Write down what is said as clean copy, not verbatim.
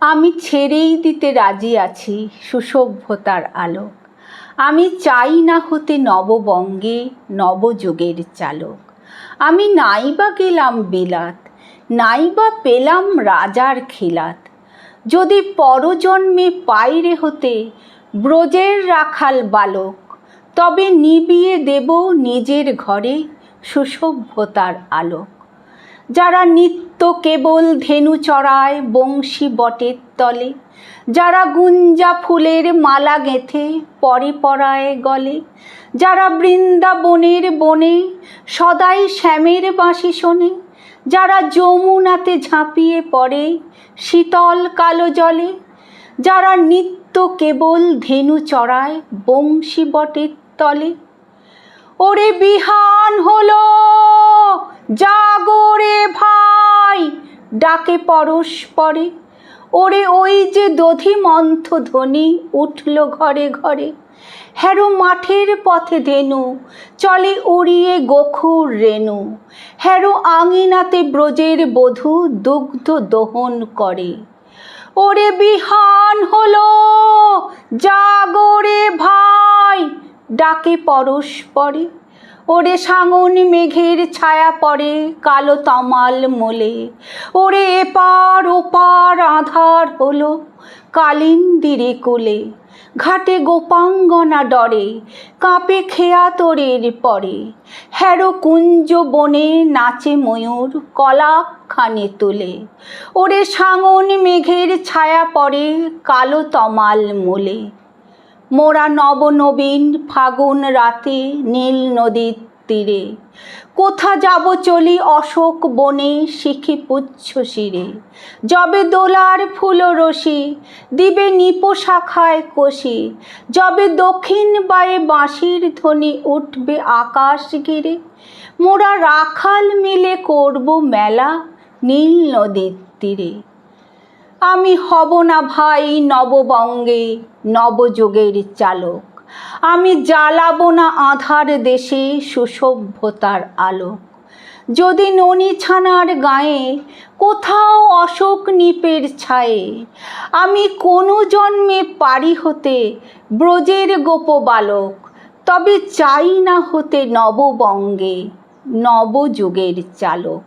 আমি ছেড়েই দিতে রাজি আছি সুসভ্যতার আলোক। আমি চাই না হতে নববঙ্গে নবযুগের চালক। আমি নাইবা গেলাম বিলাত, নাইবা পেলাম রাজার খিলাত। যদি পরজন্মে পাইরে হতে ব্রজের রাখাল বালক, তবে নিবিয়ে দেব নিজের ঘরে সুসভ্যতার আলোক। যারা নিত্য কেবল ধেনু চড়ায় বংশী বটের তলে, যারা গুঞ্জা ফুলের মালা গেঁথে পরে পরায় গলে, যারা বৃন্দাবনের বনে সদাই শ্যামের বাঁশি শোনে, যারা যমুনাতে ঝাঁপিয়ে পড়ে শীতল কালো জলে, যারা নিত্য কেবল ধেনু চড়ায় বংশী বটের তলে। ওরে বিহান হলো, জাগরে ভাই, ডাকে পরস্পরে। ওরে ওই যে দধিমন্থ ধ্বনি উঠল ঘরে ঘরে। হ্যারো মাঠের পথে ধেনু চলে উড়িয়ে গোখুর রেণু। হ্যারো আঙিনাতে ব্রজের বধূ দুগ্ধ দহন করে। ওরে বিহান হলো, জাগরে ভাই, ডাকে পরস্পরে। ওরে সাঙন মেঘের ছায়া পড়ে কালো তমাল মোলে। ওরে এপার ওপার আধার হলো কালিন্দিরে কোলে। ঘাটে গোপাঙ্গনা ডরে কাঁপে খেয়া তোরের পরে। হ্যারো কুঞ্জ বনে নাচে ময়ূর কলাখানে তোলে। ওরে সাঙন মেঘের ছায়া পড়ে কালো তমাল মোলে। মোরা নবনবীন ফাগুন রাতে নীল নদীর তীরে, কোথা যাব চলি অশোক বনে শিখি পুচ্ছ শিরে। যবে দোলার ফুলরসি দিবে নিপ শাখায় কষি, যবে দক্ষিণ বায়ে বাঁশির ধ্বনি উঠবে আকাশ ঘিরে। মোরা রাখাল মিলে করব মেলা নীল নদীর তীরে। আমি হব না ভাই নববঙ্গে নবযুগের চালক। আমি জ্বালাবো না আঁধার দেশে সুসভ্যতার আলোক। যদি ননি ছানার গায়ে কোথাও অশোক নিপের ছায়ে, আমি কোনো জন্মে পারি হতে ব্রজের গোপ বালক, তবে চাই না হতে নববঙ্গে নবযুগের চালক।